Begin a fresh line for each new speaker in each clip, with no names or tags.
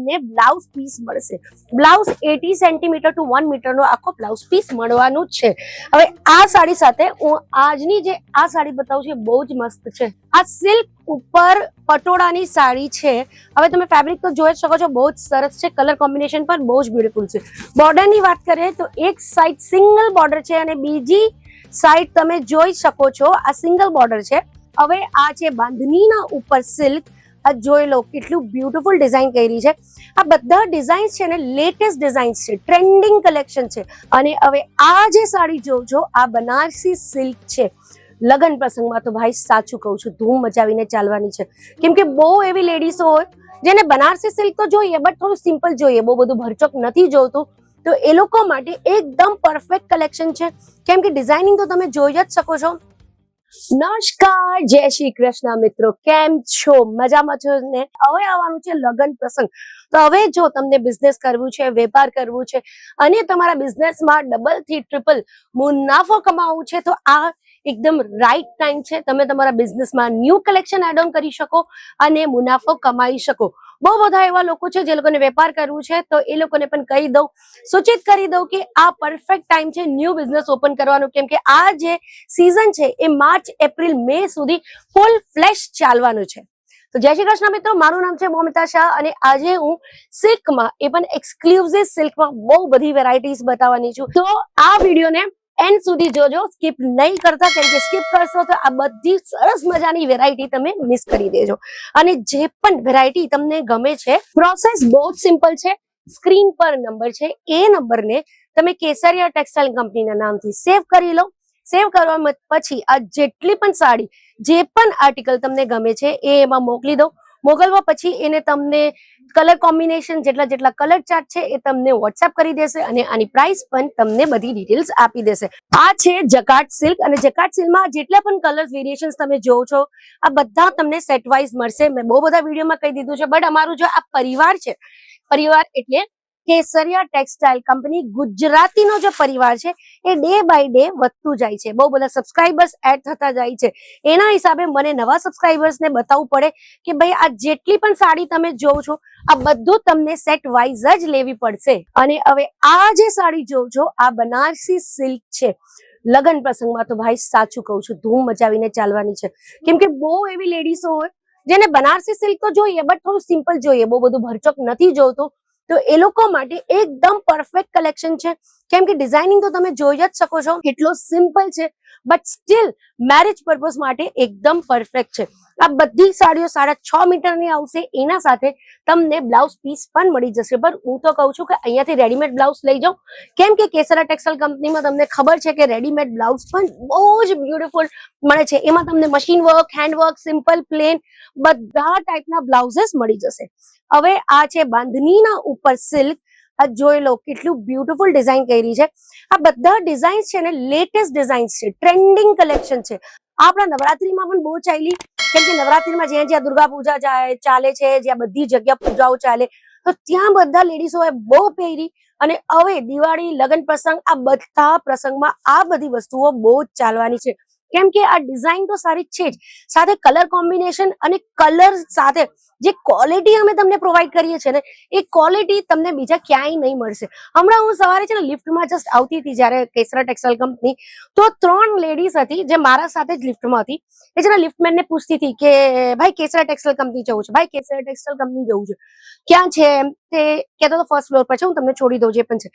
તમને blouse piece મળશે. Blouse 80 centimetre two 1 metre નો આખો બ્લાઉઝ પીસ મળવાનું છે. હવે આ સાડી સાથે હું આજની જે આ સાડી બતાવું છું બહુ જ મસ્ત છે. આ સિલ્ક ઉપર પટોળાની સાડી છે. હવે તમે ફેબ્રિક તો જોઈ શકો છો, બહુ જ સરસ છે. કલર કોમ્બિનેશન પણ બહુ જ બ્યુટીફુલ છે. બોર્ડરની વાત કરીએ તો એક સાઈડ સિંગલ બોર્ડર છે અને બીજી સાઈડ તમે જોઈ શકો છો આ સિંગલ બોર્ડર છે. હવે આ છે બાંધણીના ઉપર સિલ્ક. આ જોઈ લો કેટલું બ્યુટીફુલ ડિઝાઇન કરી છે. આ બધા ડિઝાઇન્સ છે ને લેટેસ્ટ ડિઝાઇન્સ છે, ટ્રેન્ડિંગ કલેક્શન છે. અને હવે આ જે સાડી જોજો આ બનારસી સિલ્ક છે. લગન પ્રસંગમાં તો ભાઈ સાચું કહું છું ધૂમ મચાવીને ચાલવાની છે. કેમ કે બહુ એવી લેડીઝો હોય જેને બનારસી સિલ્ક તો જોઈએ બટ થોડું સિમ્પલ જોઈએ, બહુ બધું ભરચક નથી જોતું. તો એ લોકો માટે એકદમ પરફેક્ટ કલેક્શન છે. કેમ કે ડિઝાઇનિંગ તો તમે જોઈ જ શકો છો. નમસ્કાર, જય શ્રી કૃષ્ણ મિત્રો, કેમ છો? મજામાં છો ને? હવે આવવાનું છે લગન પ્રસંગ. તો હવે જો તમને બિઝનેસ કરવું છે, વેપાર કરવું છે અને તમારા બિઝનેસમાં ડબલ થી ટ્રિપલ મુનાફો કમાવવું છે તો આ એકદમ રાઈટ ટાઈમ છે. તમે તમારા બિઝનેસમાં ન્યૂ કલેક્શન એડ ઓન કરી શકો અને મુનાફો કમાઈ શકો. બહુ બધા એવા લોકો છે જે લોકોને વેપાર કરવું છે તો એ લોકોને પણ કહી દઉં, સૂચિત કરી દઉં કે આ પરફેક્ટ ટાઈમ છે ન્યૂ બિઝનેસ ઓપન કરવાનું. કેમ કે આ જે સીઝન છે એ માર્ચ, એપ્રિલ, મે સુધી ફૂલ ફ્લેશ ચાલવાનું છે. તો જય શ્રી કૃષ્ણ મિત્રો, મારું નામ છે મોમિતા શાહ અને આજે હું સિલ્કમાં એ પણ એક્સક્લુઝિવ સિલ્કમાં બહુ બધી વેરાયટીઝ બતાવવાની છું. તો આ વિડીયોને એન્ડ સુધી જોજો, સ્કીપ નહીં કરતા. કેમ કે સ્કીપ કરશો તો આ બધી સરસ મજાની વેરાયટી તમે મિસ કરી દેજો. અને જે પણ વેરાયટી તમને ગમે છે, પ્રોસેસ બહુ જ સિમ્પલ છે. સ્ક્રીન પર નંબર છે, એ નંબરને તમે કેસરિયા ટેક્સટાઇલ કંપનીના નામથી સેવ કરી લો. સેવ કરવા પછી આ જેટલી પણ સાડી, જે પણ આર્ટિકલ તમને ગમે છે એ એમાં મોકલી દો. મોકલવા પછી એને તમને કલર કોમ્બિનેશન જેટલા કલર ચાર્ટ છે એ તમને વોટ્સએપ કરી દેશે અને આની પ્રાઇસ પણ તમને બધી ડિટેલ્સ આપી દેશે. આ છે જકાર્ડ સિલ્ક અને જકાર્ડ સિલ્કમાં જેટલા પણ કલર્સ વેરિએશન્સ તમે જોવો છો આ બધા તમને સેટ વાઇઝ મળશે. મેં બહુ બધા વિડીયોમાં કહી દીધું છે બટ અમારું જો આ પરિવાર છે, પરિવાર એટલે કેસરિયા ટેક્સટાઇલ કંપની ગુજરાતીનો જે પરિવાર છે એ ડે બાય ડે વધતું જાય છે. બહુ બધા સબસ્ક્રાઇબર્સ એડ થતા જાય છે. એના હિસાબે મને નવા સબસ્ક્રાઇબર્સને બતાવવું પડે કે ભાઈ આ જેટલી પણ સાડી તમે જોવો છો આ બધું તમને સેટ વાઇઝ જ લેવી પડશે. અને હવે આ જે સાડી જોવો છો આ બનારસી સિલ્ક છે. લગન પ્રસંગમાં તો ભાઈ સાચું કહું છું ધૂમ મચાવીને ચાલવાની છે. કેમ કે બહુ એવી લેડીઝો હોય જેને બનારસી સિલ્ક તો જોઈએ બટ થોડું સિમ્પલ જોઈએ, બહુ બધું ભરચક નથી જોતું. તો એ લોકો માટે એકદમ પરફેક્ટ કલેક્શન છે. કેમ કે ડિઝાઇનિંગ તો તમે જોઈ જ શકો છો કેટલો સિમ્પલ છે બટ સ્ટીલ મેરેજ પર્પઝ માટે એકદમ પરફેક્ટ છે. આ બધી સાડીઓ 6.5 મીટરની આવશે. એના સાથે તમને બ્લાઉઝ પીસ પણ મળી જશે. પણ હું તો કહું છું કે અહીંયાથી રેડીમેડ બ્લાઉઝ લઈ જાઓ. કેમ કે કેસરિયા ટેક્સટાઇલ કંપનીમાં તમને ખબર છે કે રેડીમેડ બ્લાઉઝ પણ બહુ જ બ્યુટીફુલ મળે છે. એમાં તમને machine work, hand work, simple, plane બધા ટાઈપના બ્લાઉઝેસ મળી જશે. હવે આ છે બાંધણીના ઉપર સિલ્ક. આ જોઈ લો કેટલું બ્યુટીફુલ ડિઝાઇન કરી છે. આ બધા ડિઝાઇન્સ છે ને લેટેસ્ટ ડિઝાઇન્સ છે, ટ્રેન્ડિંગ કલેક્શન છે. આપણા નવરાત્રીમાં પણ બહુ ચાલી. કેમ કે નવરાત્રીમાં જ્યાં જ્યાં દુર્ગા પૂજા ચાલે છે, જ્યાં બધી જગ્યા પૂજાઓ ચાલે તો ત્યાં બધા લેડીઝોએ બહુ પહેરી. અને હવે દિવાળી, લગ્ન પ્રસંગ, આ બધા પ્રસંગમાં આ બધી વસ્તુઓ બહુ જ ચાલવાની છે. કેમ કે આ ડિઝાઇન તો સારી છે જ, સાથે કલર કોમ્બિનેશન અને કલર સાથે જે ક્વોલિટી અમે તમને પ્રોવાઈડ કરીએ છીએ ને એ ક્વોલિટી તમને બીજા ક્યાંય નહીં મળશે. હમણાં હું સવારે છે ને લિફ્ટમાં જસ્ટ આવતી હતી જ્યારે કેસરિયા ટેક્સટાઇલ કંપની, તો 3 લેડીઝ હતી જે મારા સાથે જ લિફ્ટમાં હતી. એ છે ને લિફ્ટમેનને પૂછતી હતી કે ભાઈ કેસરિયા ટેક્સટાઇલ કંપની જવું છે, ભાઈ કેસરિયા ટેક્સટાઇલ કંપની જવું છે, ક્યાં છે એમ. તે કહેતો તો ફર્સ્ટ ફ્લોર પર છે, હું તમને છોડી દઉં જે પણ છે.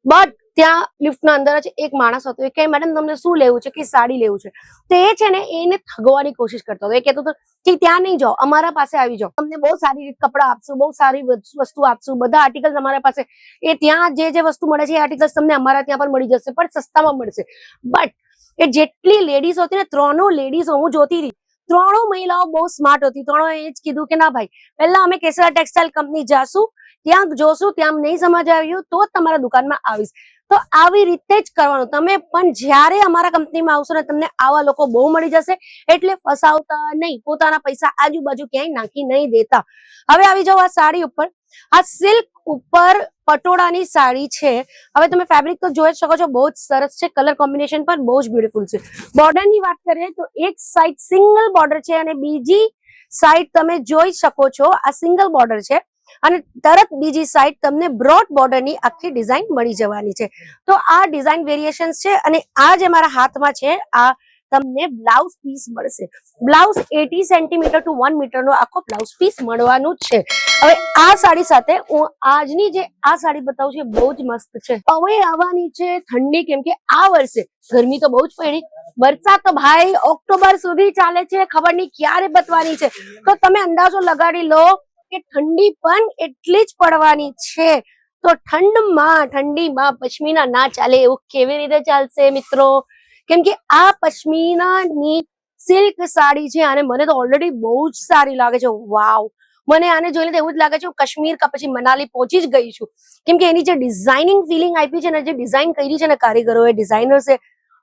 બટ ત્યાં લિફ્ટના અંદર જ એક માણસ હતો. એ કહે મેડમ તમને શું લેવું છે, કે સાડી લેવું છે. તો એ છે ને એને ઠગવાની કોશિશ કરતો હતો. એ કહેતો હતો કે ત્યાં નહીં જાઓ, અમારા પાસે આવી જાઓ, તમને બહુ સારી કપડા આપશું, બહુ સારી વસ્તુ આપશું, બધા આર્ટિકલ્સ અમારા પાસે. એ ત્યાં જે વસ્તુ મળે છે એ આર્ટિકલ્સ તમને અમારા ત્યાં પણ મળી જશે પણ સસ્તામાં મળશે. બટ એ જેટલી લેડીઝ હતી ને 3 લેડીઝો હું જોતી હતી, 3 મહિલાઓ બહુ સ્માર્ટ હતી. 3 એ જ કીધું કે ના ભાઈ પહેલા અમે કેસરિયા ટેક્સટાઇલ કંપની જાશું, ત્યાં જોશું, ત્યાં નહીં સમજ આવ્યું તો જ તમારા દુકાનમાં આવીશ. તો આવી રીતે જ કરવાનું. તમે પણ જ્યારે અમારા કંપનીમાં આવશો ને તમને આવા લોકો બહુ મળી જશે. એટલે ફસાવતા નહીં, પોતાના પૈસા આજુબાજુ ક્યાંય નાખી નહીં દેતા. હવે આવી જાઓ આ સાડી ઉપર. આ સિલ્ક ઉપર પટોળાની સાડી છે. હવે તમે ફેબ્રિક તો જોઈ શકો છો બહુ જ સરસ છે. કલર કોમ્બિનેશન પણ બહુ જ બ્યુટીફુલ છે. બોર્ડરની વાત કરીએ તો એક સાઈડ સિંગલ બોર્ડર છે અને બીજી સાઈડ તમે જોઈ શકો છો આ સિંગલ બોર્ડર છે. અને તરત બીજી સાઈડ તમને બ્રોડ બોર્ડરની આખી ડિઝાઇન મળી જવાની છે. તો આ ડિઝાઇન વેરિએશન્સ છે અને આ જે મારા હાથમાં છે આ તમને બ્લાઉઝ પીસ મળશે. બ્લાઉઝ 80 સેન્ટીમીટર ટુ 1 મીટર નો આખો બ્લાઉઝ પીસ મળવાનું છે. હવે આ સાડી સાથે હું આજની જે આ સાડી બતાવું છું બહુ જ મસ્ત છે. હવે આવવાની છે ઠંડી, કેમ કે આ વર્ષે ગરમી તો બહુ જ પડી, વરસાદ તો ભાઈ ઓક્ટોબર સુધી ચાલે છે, ખબર નહીં ક્યારે પતવાની છે. તો તમે અંદાજો લગાડી લો કે ઠંડી પણ એટલી જ પડવાની છે. તો ઠંડીમાં પશ્મિના ના ચાલે એવું કેવી રીતે ચાલશે મિત્રો? કેમ કે આ પશ્મિનાની સિલ્ક સાડી છે અને મને તો ઓલરેડી બહુ જ સારી લાગે છે. વાવ, મને આને જોઈને તો એવું જ લાગે છે હું કાશ્મીર કા પછી મનાલી પહોંચી જ ગઈ છું. કેમ કે એની જે ડિઝાઇનિંગ ફિલિંગ આપી છે ને, જે ડિઝાઇન કરી છે ને કારીગરોએ, ડિઝાઇનર્સે,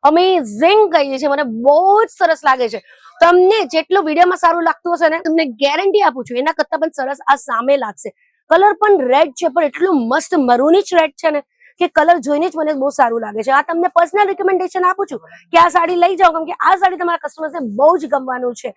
અમેઝિંગ કરી છે. મને બહુ જ સરસ લાગે છે. તમને જેટલું વિડીયોમાં સારું લાગતું હશે ને, તમને ગેરંટી આપું છું એના કરતા પણ સરસ આ સામે લાગશે. કલર પણ રેડ છે, પણ એટલું મસ્ત મરૂનિશ રેડ છે ને કે કલર જોઈને જ મને બહુ સારું લાગે છે. આ તમને પર્સનલ રિકમેન્ડેશન આપું છું કે આ સાડી લઈ જાઓ, કેમ કે આ સાડી તમારા કસ્ટમર્સને બહુ જ ગમવાનું છે.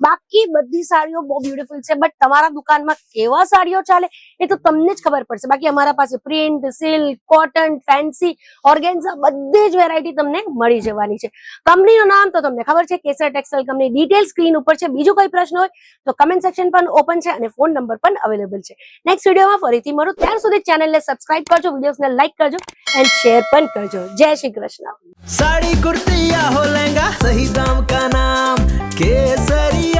બાકી બધી સાડીઓ બહુ બ્યુટીફુલ છે, બટ તમારા દુકાનમાં કેવા સાડીઓ ચાલે એ તો તમને જ ખબર પડશે. બાકી અમારા પાસે print, silk, cotton, fancy, organza બધી જ વેરાયટી તમને મળી જવાની છે. કંપનીનું નામ તો તમને ખબર છે, કેસર ટેક્સટાઇલ કંપની. ડિટેલ સ્ક્રીન ઉપર છે. બીજું કોઈ પ્રશ્ન હોય તો કમેન્ટ સેક્શન પણ ઓપન છે અને ફોન નંબર પણ અવેલેબલ છે. નેક્સ્ટ વિડીયોમાં ફરીથી મળું, ત્યાં સુધી ચેનલને સબસ્ક્રાઇબ કરજો, વિડીયોઝને લાઈક કરજો एंड शेयर पण करजो. जय श्री कृष्ण.
साड़ी कुर्ती या हो लहंगा, सही दाम का नाम केसरिया.